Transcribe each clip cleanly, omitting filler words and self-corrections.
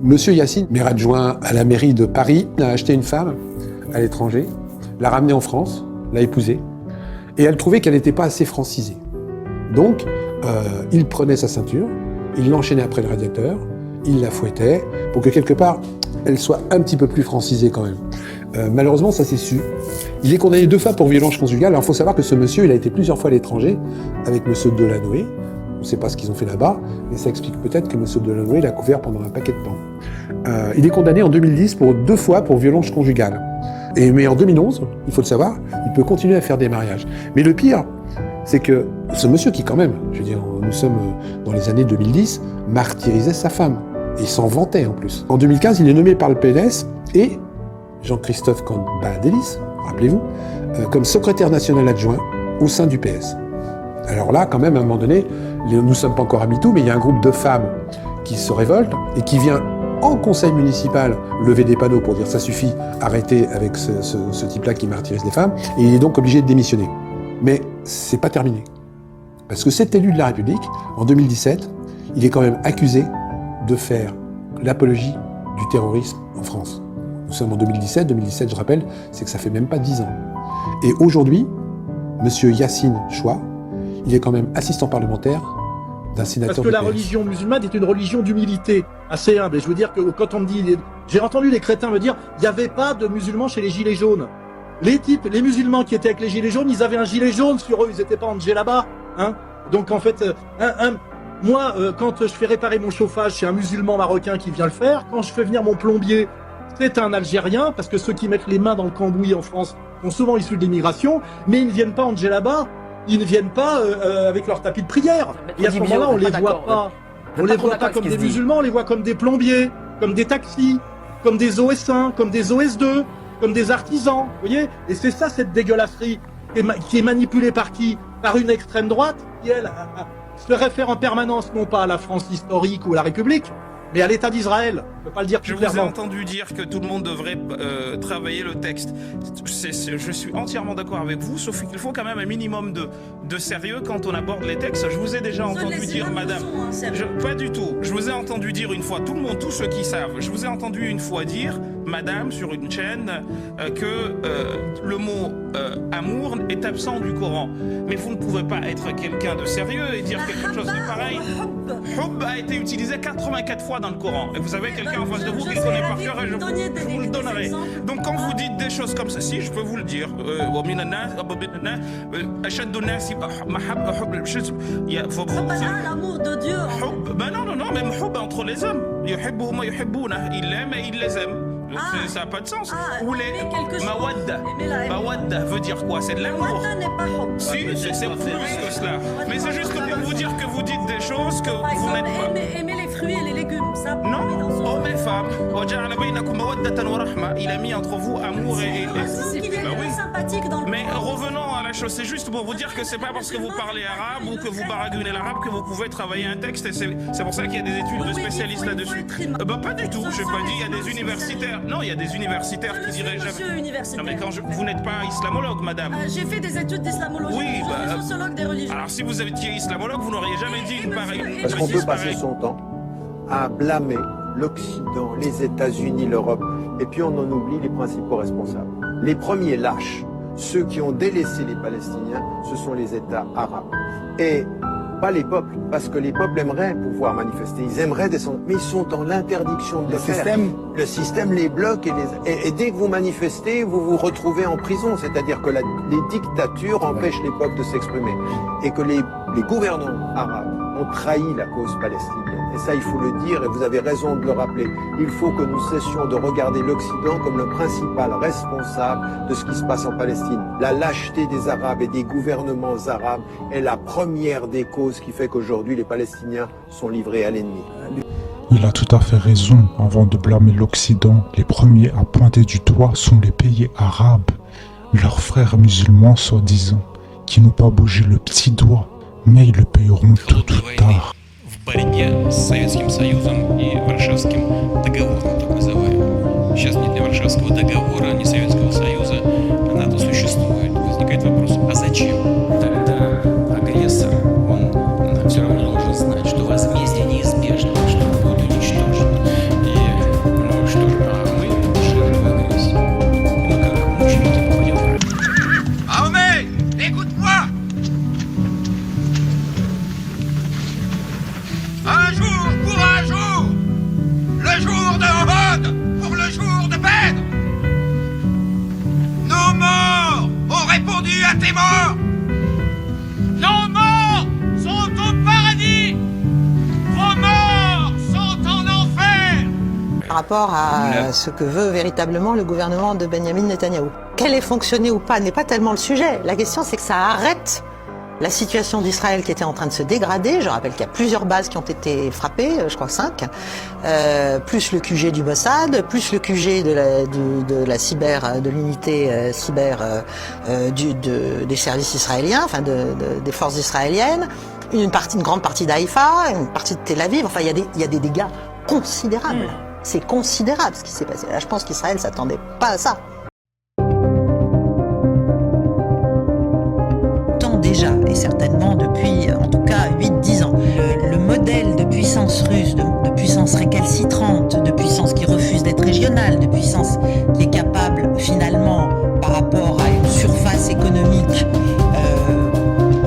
Monsieur Yassine, maire adjoint à la mairie de Paris, a acheté une femme à l'étranger, l'a ramenée en France, l'a épousée, et elle trouvait qu'elle n'était pas assez francisée. Donc, il prenait sa ceinture, il l'enchaînait après le radiateur, il la fouettait, pour que quelque part, elle soit un petit peu plus francisée quand même. Malheureusement, ça s'est su. Il est condamné 2 fois pour violence conjugale. Alors, il faut savoir que ce monsieur, il a été plusieurs fois à l'étranger avec monsieur Delanoë. On ne sait pas ce qu'ils ont fait là-bas, mais ça explique peut-être que monsieur Delanoë l'a couvert pendant un paquet de temps. Il est condamné en 2010 pour 2 fois pour violence conjugale. Mais en 2011, il faut le savoir, il peut continuer à faire des mariages. Mais le pire, c'est que ce monsieur qui quand même, je veux dire, nous sommes dans les années 2010, martyrisait sa femme. Et il s'en vantait en plus. En 2015, il est nommé par le PNS et Jean-Christophe Cambadélis, rappelez-vous, comme secrétaire national adjoint au sein du PS. Alors là, quand même, à un moment donné, nous ne sommes pas encore à MeToo, mais il y a un groupe de femmes qui se révoltent et qui vient en conseil municipal lever des panneaux pour dire ça suffit, arrêtez avec ce type-là qui martyrise les femmes, et il est donc obligé de démissionner. Mais c'est pas terminé. Parce que cet élu de la République, en 2017, il est quand même accusé de faire l'apologie du terrorisme en France. Nous sommes en 2017, je rappelle, c'est que ça fait même pas 10 ans. Et aujourd'hui, monsieur Yassine Choua, il est quand même assistant parlementaire d'un sénateur. Parce que la religion musulmane est une religion d'humilité, assez humble. Et je veux dire que quand on me dit, j'ai entendu les crétins me dire, il n'y avait pas de musulmans chez les gilets jaunes. Les musulmans qui étaient avec les gilets jaunes, ils avaient un gilet jaune sur eux, ils n'étaient pas en djellaba, hein. Donc en fait, moi, quand je fais réparer mon chauffage, c'est un musulman marocain qui vient le faire. Quand je fais venir mon plombier, c'est un Algérien, parce que ceux qui mettent les mains dans le cambouis en France sont souvent issus de l'immigration, mais ils ne viennent pas en djellaba. Ils ne viennent pas avec leur tapis de prière. Et à ce moment-là, on les voit pas. On les voit pas comme des musulmans, on les voit comme des plombiers, comme des taxis, comme des OS1, comme des OS2, comme des artisans. Vous voyez? Et c'est ça, cette dégueulasserie qui est manipulée par qui? Par une extrême droite qui, elle, se réfère en permanence non pas à la France historique ou à la République, mais à l'État d'Israël. On ne peut pas le dire plus clairement. Je vous ai entendu dire que tout le monde devrait travailler le texte. Je suis entièrement d'accord avec vous, sauf qu'il faut quand même un minimum de sérieux quand on aborde les textes. Je vous ai déjà entendu dire, madame... pas du tout. Je vous ai entendu dire une fois, tous ceux qui savent, je vous ai entendu une fois dire, madame, sur une chaîne, que le mot amour est absent du Coran. Mais vous ne pouvez pas être quelqu'un de sérieux et dire quelque chose de pareil. Hubb a été utilisé 84 fois dans le Coran. Et vous avez quelqu'un en face de vous qui le connaît par cœur et je vous le donnerai. Donc quand vous dites des choses comme ceci, je peux vous le dire. L'amour de Dieu. Ben non, même Hubb entre les hommes. Il l'aime et il les aime. Ça n'a pas de sens. Ou les Mawadda veut dire quoi? C'est de l'amour. Si, c'est plus que cela. Mais c'est juste pour vous dire que vous dites des choses que vous n'êtes pas. Aimer les fruits et les légumes, ça. Non, hommes et femmes. Il a mis entre vous amour et... sympathique dans le... Mais revenons à la chose, c'est juste pour vous dire que c'est pas parce que vous parlez arabe ou que vous baragouinez l'arabe que vous pouvez travailler un texte, et c'est pour ça qu'il y a des études de spécialistes là-dessus. Pas du tout, j'ai pas dit, il y a des universitaires. Non, il y a des universitaires qui diraient jamais. Non mais vous n'êtes pas islamologue, madame. J'ai fait des études d'islamologie, oui, je suis sociologue des religions. Alors si vous étiez islamologue, vous n'auriez jamais dit une pareille. Parce qu'on peut passer son temps à blâmer l'Occident, les États-Unis, l'Europe, et puis on en oublie les principaux responsables. Les premiers lâches, ceux qui ont délaissé les Palestiniens, ce sont les États arabes. Et pas les peuples, parce que les peuples aimeraient pouvoir manifester, ils aimeraient descendre, mais ils sont dans l'interdiction de le faire. Le système les bloque et dès que vous manifestez, vous vous retrouvez en prison, c'est-à-dire que les dictatures empêchent les peuples de s'exprimer et que les gouvernants arabes ont trahi la cause palestinienne. Et ça, il faut le dire, et vous avez raison de le rappeler. Il faut que nous cessions de regarder l'Occident comme le principal responsable de ce qui se passe en Palestine. La lâcheté des Arabes et des gouvernements arabes est la première des causes qui fait qu'aujourd'hui les Palestiniens sont livrés à l'ennemi. Il a tout à fait raison. Avant de blâmer l'Occident, les premiers à pointer du doigt sont les pays arabes, leurs frères musulmans soi-disant, qui n'ont pas bougé le petit doigt, mais ils le payeront tôt ou tard. В борьбе с Советским Союзом и Варшавским договором, так называемым. Сейчас нет ни Варшавского договора, ни Советского Союза. НАТО существует. Возникает вопрос, а зачем? Тогда агрессор, он все равно должен знать, что возмездие неизбежно, что он будет уничтожен. И des morts. Nos morts sont au paradis. Vos morts sont en enfer. Par rapport à ce que veut véritablement le gouvernement de Benjamin Netanyahou. Qu'elle ait fonctionné ou pas n'est pas tellement le sujet. La question, c'est que ça arrête la situation d'Israël qui était en train de se dégrader. Je rappelle qu'il y a plusieurs bases qui ont été frappées, je crois 5, plus le QG du Mossad, plus le QG de l'unité cyber des services israéliens, enfin des forces israéliennes, une grande partie d'Haïfa, une partie de Tel Aviv. Enfin, il y a des dégâts considérables. C'est considérable ce qui s'est passé. Là, je pense qu'Israël s'attendait pas à ça. Déjà, et certainement depuis en tout cas 8-10 ans. Le modèle de puissance russe, de puissance récalcitrante, de puissance qui refuse d'être régionale, de puissance qui est capable finalement, par rapport à une surface économique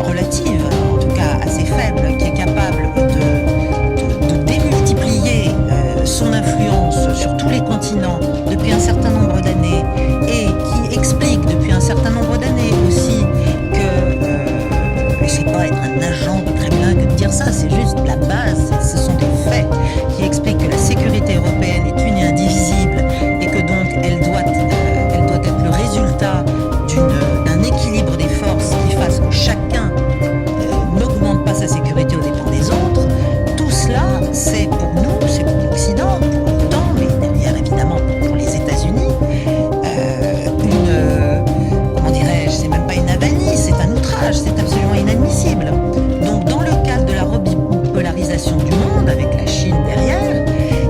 relative, en tout cas assez faible, qui est capable de démultiplier son influence sur tous les continents depuis un certain nombre d'années et qui explique depuis un certain nombre d'années aussi c'est pas être un agent du Kremlin que de dire ça, c'est juste la base, ce sont des faits qui expliquent que la sécurité européenne est une et indivisible et que donc elle doit être le résultat d'un équilibre des forces qui fasse que chacun n'augmente pas sa sécurité aux dépens des autres. Tout cela, c'est pour nous, c'est pour l'Occident, pour l'OTAN, mais derrière évidemment pour les États-Unis, comment dirais-je, c'est même pas une avanie, c'est un outrage, c'est absolument inadmissible. Donc dans le cadre de la rebipolarisation du monde, avec la Chine derrière,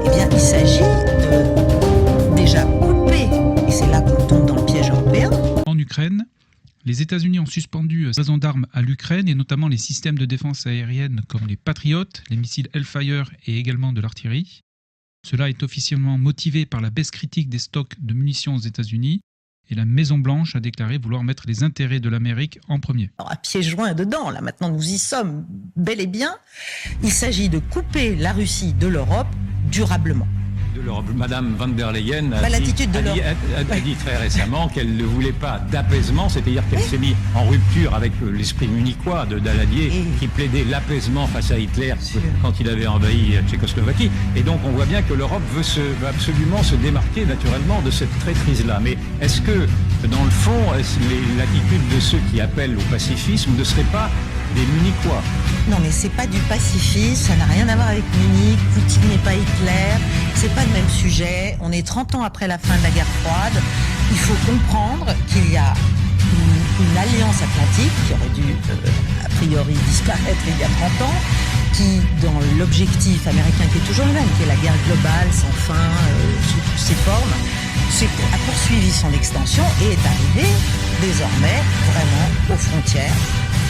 eh bien il s'agit de déjà couper, et c'est là qu'on tombe dans le piège européen. En Ukraine, les États-Unis ont suspendu livraison d'armes à l'Ukraine et notamment les systèmes de défense aérienne comme les Patriot, les missiles Hellfire et également de l'artillerie. Cela est officiellement motivé par la baisse critique des stocks de munitions aux États-Unis. Et la Maison-Blanche a déclaré vouloir mettre les intérêts de l'Amérique en premier. Alors à pieds joints dedans, là maintenant nous y sommes bel et bien. Il s'agit de couper la Russie de l'Europe durablement. De l'Europe. Madame van der Leyen a dit très récemment qu'elle ne voulait pas d'apaisement, c'est-à-dire qu'elle s'est mise en rupture avec l'esprit munichois de Daladier qui plaidait l'apaisement face à Hitler quand il avait envahi Tchécoslovaquie. Et donc on voit bien que l'Europe veut absolument se démarquer naturellement de cette traîtrise-là. Mais est-ce que, dans le fond, l'attitude de ceux qui appellent au pacifisme ne serait pas des Munichois? Non mais c'est pas du pacifisme, ça n'a rien à voir avec Munich, Poutine n'est pas Hitler, c'est pas le même sujet, on est 30 ans après la fin de la guerre froide, il faut comprendre qu'il y a une alliance atlantique qui aurait dû a priori disparaître il y a 30 ans, qui dans l'objectif américain qui est toujours le même, qui est la guerre globale sans fin, sous toutes ses formes, a poursuivi son extension et est arrivé désormais vraiment aux frontières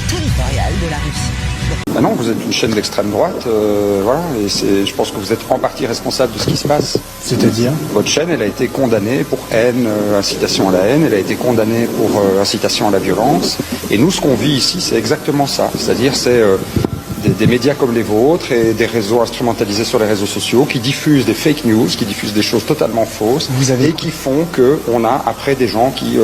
territoriale de la Russie. Ben non, vous êtes une chaîne d'extrême droite, voilà, et je pense que vous êtes en partie responsable de ce qui se passe. C'est-à-dire ? Votre chaîne, elle a été condamnée pour haine, incitation à la haine, elle a été condamnée pour incitation à la violence, et nous, ce qu'on vit ici, c'est exactement ça, c'est-à-dire c'est des médias comme les vôtres et des réseaux instrumentalisés sur les réseaux sociaux qui diffusent des fake news, qui diffusent des choses totalement fausses, et qui font qu'on a après des gens qui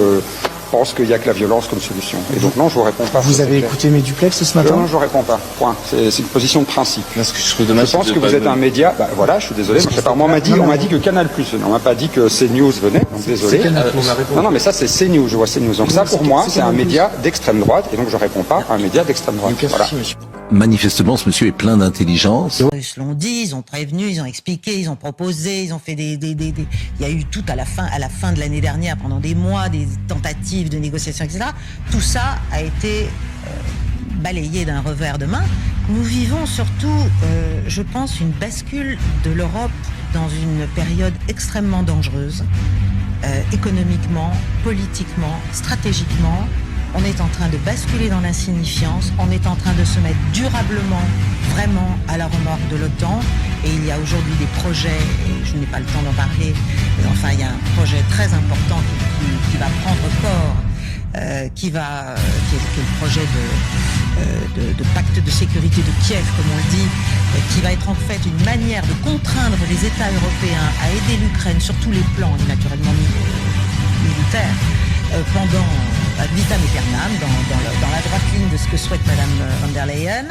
pensent qu'il n'y a que la violence comme solution. Et donc non, je vous réponds pas. Vous avez écouté mes duplex ce matin ? Non, je ne réponds pas. Point. C'est une position de principe. Parce que je trouve dommage. Je pense que vous êtes un média. Bah, voilà, je suis désolé. On m'a dit que Canal+. On m'a pas dit que CNews venait. Donc désolé. Non, mais ça c'est CNews. Je vois CNews. Donc ça pour moi, c'est un média d'extrême droite. Et donc je réponds pas à un média d'extrême droite. Voilà. Manifestement, ce monsieur est plein d'intelligence. Les Russes l'ont dit, ils ont prévenu, ils ont expliqué, ils ont proposé, ils ont fait il y a eu tout à la fin de l'année dernière, pendant des mois, des tentatives de négociation, etc. Tout ça a été balayé d'un revers de main. Nous vivons surtout, je pense, une bascule de l'Europe dans une période extrêmement dangereuse, économiquement, politiquement, stratégiquement. On est en train de basculer dans l'insignifiance, on est en train de se mettre durablement, vraiment à la remorque de l'OTAN. Et il y a aujourd'hui des projets, et je n'ai pas le temps d'en parler, mais enfin il y a un projet très important qui va prendre corps, qui est le projet de pacte de sécurité de Kiev, comme on le dit, qui va être en fait une manière de contraindre les États européens à aider l'Ukraine sur tous les plans, et naturellement militaires, pendant ad vitam aeternam, dans la droite ligne de ce que souhaite Madame von der Leyen.